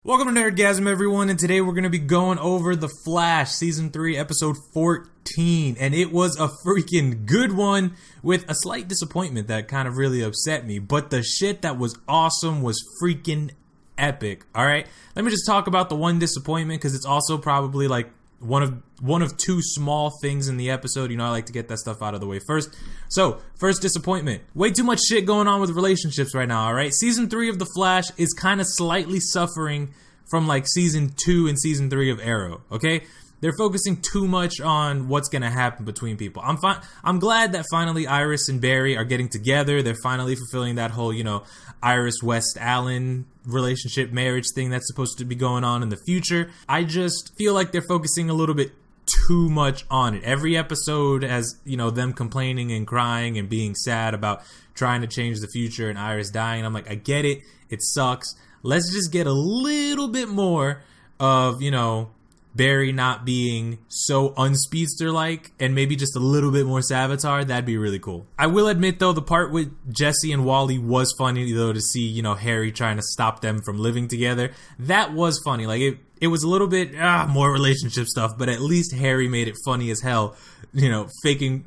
Welcome to Nerdgasm, everyone, and today we're going to be going over The Flash, Season 3, Episode 14, and it was a freaking good one with a slight disappointment that kind of really upset me, but the shit that was awesome was freaking epic, alright? Let me just talk about the one disappointment, because it's also probably like one of two small things in the episode. You know, I like to get that stuff out of the way first. So, first disappointment. Way too much shit going on with relationships right now, alright? Season 3 of The Flash is kind of slightly suffering from like Season 2 and Season 3 of Arrow, okay? They're focusing too much on what's gonna happen between people. I'm glad that finally Iris and Barry are getting together. They're finally fulfilling that whole, you know, Iris West Allen relationship marriage thing that's supposed to be going on in the future. I just feel like they're focusing a little bit too much on it. Every episode has, you know, them complaining and crying and being sad about trying to change the future and Iris dying. I'm like, I get it. It sucks. Let's just get a little bit more of, you know, Barry not being so unspeedster-like and maybe just a little bit more Savitar. That'd be really cool. I will admit, though, the part with Jesse and Wally was funny, though, to see, you know, Harry trying to stop them from living together. That was funny. Like, it was a little bit, more relationship stuff, but at least Harry made it funny as hell, you know, faking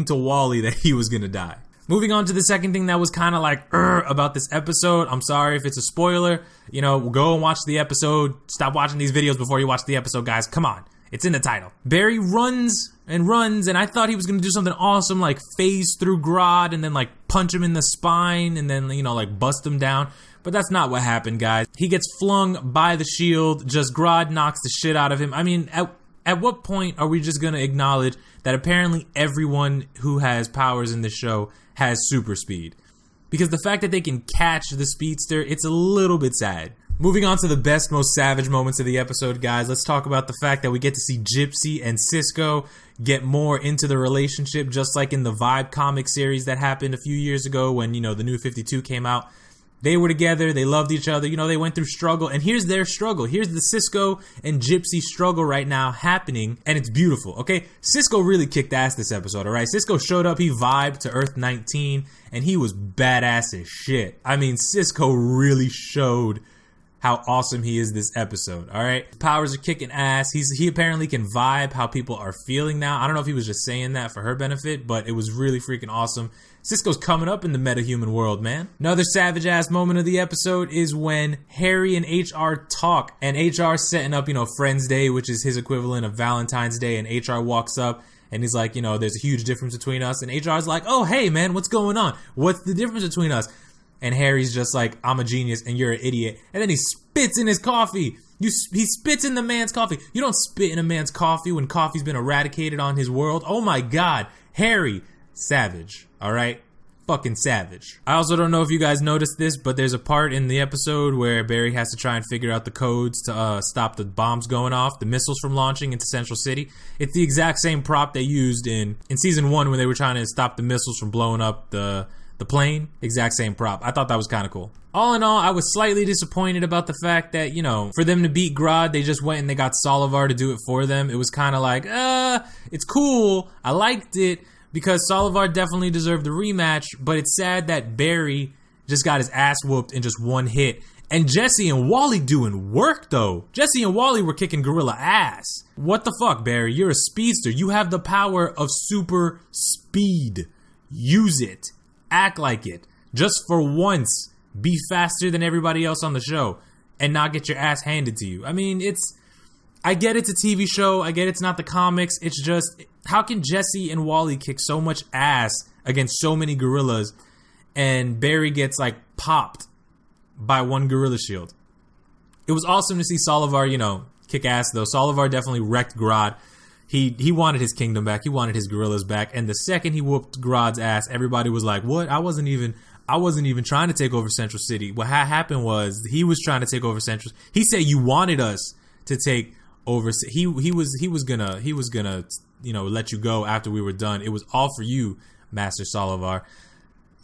to Wally that he was gonna die. Moving on to the second thing that was kind of like, about this episode. I'm sorry if it's a spoiler. You know, go and watch the episode. Stop watching these videos before you watch the episode, guys. Come on. It's in the title. Barry runs, and I thought he was going to do something awesome, like phase through Grodd, and then like punch him in the spine, and then, you know, like bust him down. But that's not what happened, guys. He gets flung by the shield. Just Grodd knocks the shit out of him. I mean, at what point are we just going to acknowledge that apparently everyone who has powers in this show has super speed? Because the fact that they can catch the speedster, it's a little bit sad. Moving on to the best, most savage moments of the episode, guys. Let's talk about the fact that we get to see Gypsy and Cisco get more into the relationship, just like in the Vibe comic series that happened a few years ago when, you know, the New 52 came out. They were together, they loved each other, you know, they went through struggle, and here's their struggle. Here's the Cisco and Gypsy struggle right now happening, and it's beautiful, okay? Cisco really kicked ass this episode, alright? Cisco showed up, he vibed to Earth-19, and he was badass as shit. I mean, Cisco really showed how awesome he is this episode, alright? Powers are kicking ass. He apparently can vibe how people are feeling now. I don't know if he was just saying that for her benefit, but it was really freaking awesome. Cisco's coming up in the metahuman world, man. Another savage-ass moment of the episode is when Harry and HR talk, and HR's setting up, you know, Friends Day, which is his equivalent of Valentine's Day, and HR walks up, and he's like, you know, there's a huge difference between us, and HR's like, oh, hey, man, what's going on? What's the difference between us? And Harry's just like, I'm a genius, and you're an idiot. And then he spits in his coffee. He spits in the man's coffee. You don't spit in a man's coffee when coffee's been eradicated on his world. Oh my god. Harry, savage. Alright? Fucking savage. I also don't know if you guys noticed this, but there's a part in the episode where Barry has to try and figure out the codes to stop the bombs going off, the missiles from launching into Central City. It's the exact same prop they used in Season 1 when they were trying to stop the missiles from blowing up the plane. Exact same prop. I thought that was kind of cool. All in all, I was slightly disappointed about the fact that, you know, for them to beat Grodd, they just went and they got Solovar to do it for them. It was kind of like, it's cool. I liked it, because Solovar definitely deserved the rematch, but it's sad that Barry just got his ass whooped in just one hit. And Jesse and Wally doing work, though. Jesse and Wally were kicking gorilla ass. What the fuck, Barry? You're a speedster. You have the power of super speed. Use it. Act like it. Just for once, be faster than everybody else on the show and not get your ass handed to you. I mean, I get it's a TV show. I get it's not the comics. It's just, how can Jesse and Wally kick so much ass against so many gorillas and Barry gets like popped by one gorilla shield? It was awesome to see Solovar, you know, kick ass though. Solovar definitely wrecked Grodd. He wanted his kingdom back. He wanted his gorillas back. And the second he whooped Grodd's ass, everybody was like, what? I wasn't even trying to take over Central City. What happened was he was trying to take over Central. He said you wanted us to take over. He was gonna, you know, let you go after we were done. It was all for you, Master Solovar.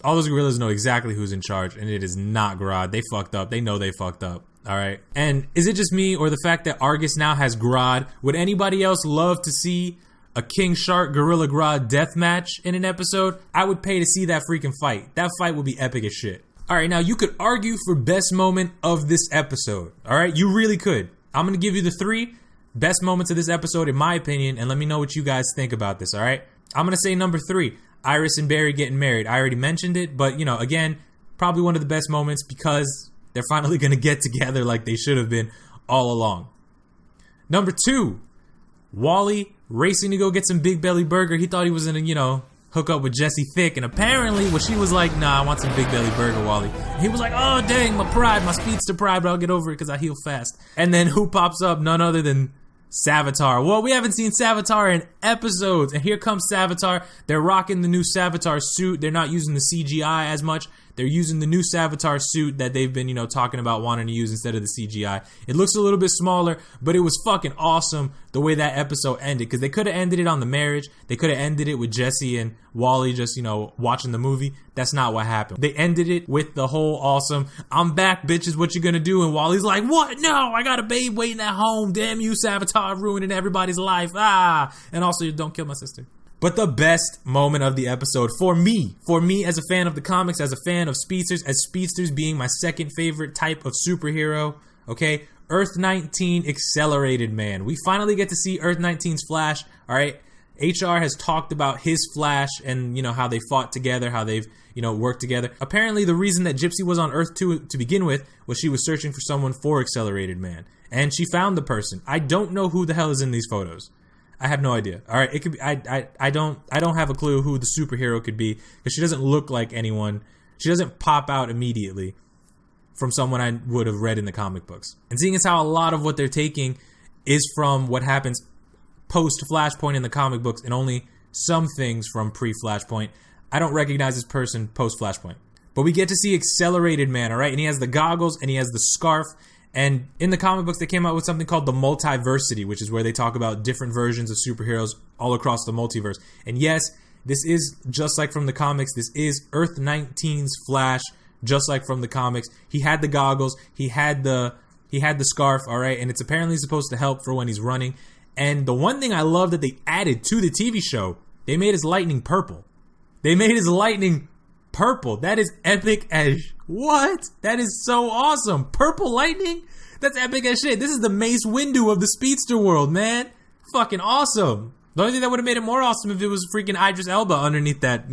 All those gorillas know exactly who's in charge, and it is not Grodd. They fucked up. They know they fucked up. Alright? And is it just me, or the fact that Argus now has Grodd? Would anybody else love to see a King Shark Gorilla Grodd death match in an episode? I would pay to see that freaking fight. That fight would be epic as shit. All right, now you could argue for best moment of this episode. All right, you really could. I'm going to give you the 3 best moments of this episode, in my opinion, and let me know what you guys think about this, all right? I'm going to say number 3, Iris and Barry getting married. I already mentioned it, but, again, probably one of the best moments because they're finally going to get together like they should have been all along. Number 2, Wally racing to go get some Big Belly Burger. He thought he was going to, hook up with Jessie Thick, and apparently when she was like, nah, I want some Big Belly Burger, Wally, he was like, oh dang, my pride, my speedster pride, but I'll get over it because I heal fast. And then who pops up? None other than SAVITAR. Well, we haven't seen SAVITAR in episodes, and here comes SAVITAR. They're rocking the new SAVITAR suit. They're not using the CGI as much. They're using the new SAVITAR suit that they've been, talking about wanting to use instead of the CGI. It looks a little bit smaller, but it was fucking awesome the way that episode ended, because they could have ended it on the marriage. They could have ended it with Jessie and Wally just, watching the movie. That's not what happened. They ended it with the whole awesome, I'm back, bitches, what you gonna do? And Wally's like, what? No, I got a babe waiting at home. Damn you, SAVITAR, ruining everybody's life. And also, don't kill my sister. But the best moment of the episode for me as a fan of the comics, as a fan of speedsters, as speedsters being my second favorite type of superhero, okay? Earth-19 Accelerated Man. We finally get to see Earth-19's Flash, all right? HR has talked about his Flash and, how they fought together, how they've, worked together. Apparently, the reason that Gypsy was on Earth 2 to begin with was she was searching for someone for Accelerated Man. And she found the person. I don't know who the hell is in these photos. I have no idea. All right, it could be. I don't have a clue who the superhero could be because she doesn't look like anyone. She doesn't pop out immediately from someone I would have read in the comic books. And seeing as how a lot of what they're taking is from what happens post Flashpoint in the comic books, and only some things from pre Flashpoint, I don't recognize this person post Flashpoint. But we get to see Accelerated Man, all right, and he has the goggles and he has the scarf. And in the comic books, they came out with something called the Multiversity, which is where they talk about different versions of superheroes all across the multiverse. And yes, this is just like from the comics. This is Earth-19's Flash, just like from the comics. He had the goggles, he had the scarf, all right, and it's apparently supposed to help for when he's running. And the one thing I love that they added to the TV show, they made his lightning purple. They made his lightning purple. That is epic as what? That is so awesome. Purple lightning? That's epic as shit. This is the Mace Windu of the speedster world, man. Fucking awesome. The only thing that would have made it more awesome if it was freaking Idris Elba underneath that,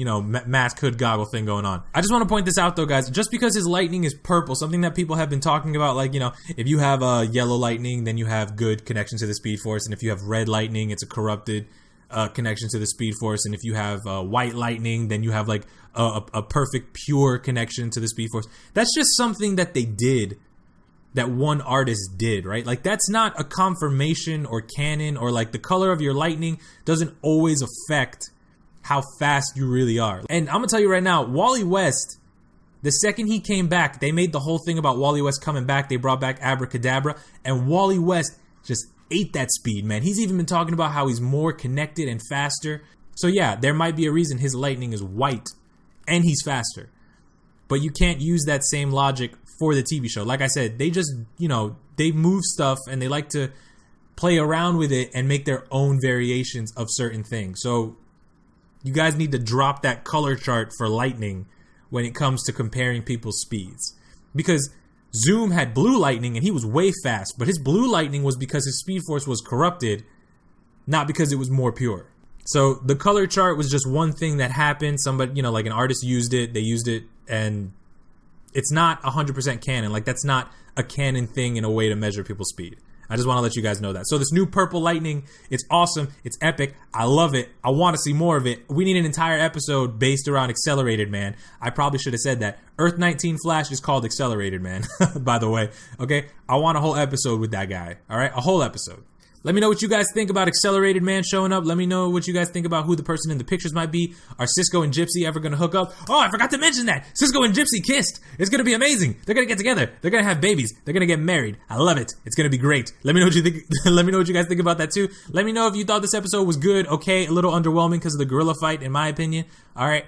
mask hood goggle thing going on. I just want to point this out though, guys. Just because his lightning is purple, something that people have been talking about, like, if you have a yellow lightning, then you have good connection to the Speed Force, and if you have red lightning, it's a corrupted connection to the Speed Force, and if you have white lightning, then you have like a perfect pure connection to the Speed Force. That's just something that they did, that one artist did, right? Like, that's not a confirmation or canon, or like the color of your lightning doesn't always affect how fast you really are. And I'm gonna tell you right now, Wally West, the second he came back, they made the whole thing about Wally West coming back. They brought back Abracadabra, and Wally West just ate that speed, man. He's even been talking about how he's more connected and faster. So yeah, there might be a reason his lightning is white and he's faster. But you can't use that same logic for the TV show. Like I said, they just, they move stuff and they like to play around with it and make their own variations of certain things. So you guys need to drop that color chart for lightning when it comes to comparing people's speeds. Because Zoom had blue lightning and he was way fast, but his blue lightning was because his Speed Force was corrupted, not because it was more pure. So the color chart was just one thing that happened. Somebody, like an artist used it, they used it, and it's not 100% canon. Like, that's not a canon thing in a way to measure people's speed. I just want to let you guys know that. So this new purple lightning, it's awesome. It's epic. I love it. I want to see more of it. We need an entire episode based around Accelerated Man. I probably should have said that. Earth-19 Flash is called Accelerated Man, by the way. Okay? I want a whole episode with that guy. All right? A whole episode. Let me know what you guys think about Accelerated Man showing up. Let me know what you guys think about who the person in the pictures might be. Are Cisco and Gypsy ever going to hook up? Oh, I forgot to mention that. Cisco and Gypsy kissed. It's going to be amazing. They're going to get together. They're going to have babies. They're going to get married. I love it. It's going to be great. Let me know what you think. Let me know what you guys think about that too. Let me know if you thought this episode was good, okay, a little underwhelming because of the gorilla fight, in my opinion. All right.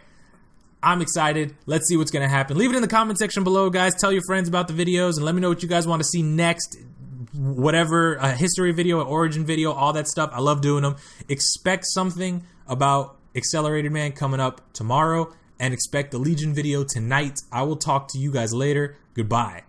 I'm excited. Let's see what's going to happen. Leave it in the comment section below, guys. Tell your friends about the videos and let me know what you guys want to see next. Whatever, a history video, an origin video, all that stuff. I love doing them. Expect something about Accelerated Man coming up tomorrow. and expect the Legion video tonight. I will talk to you guys later. Goodbye.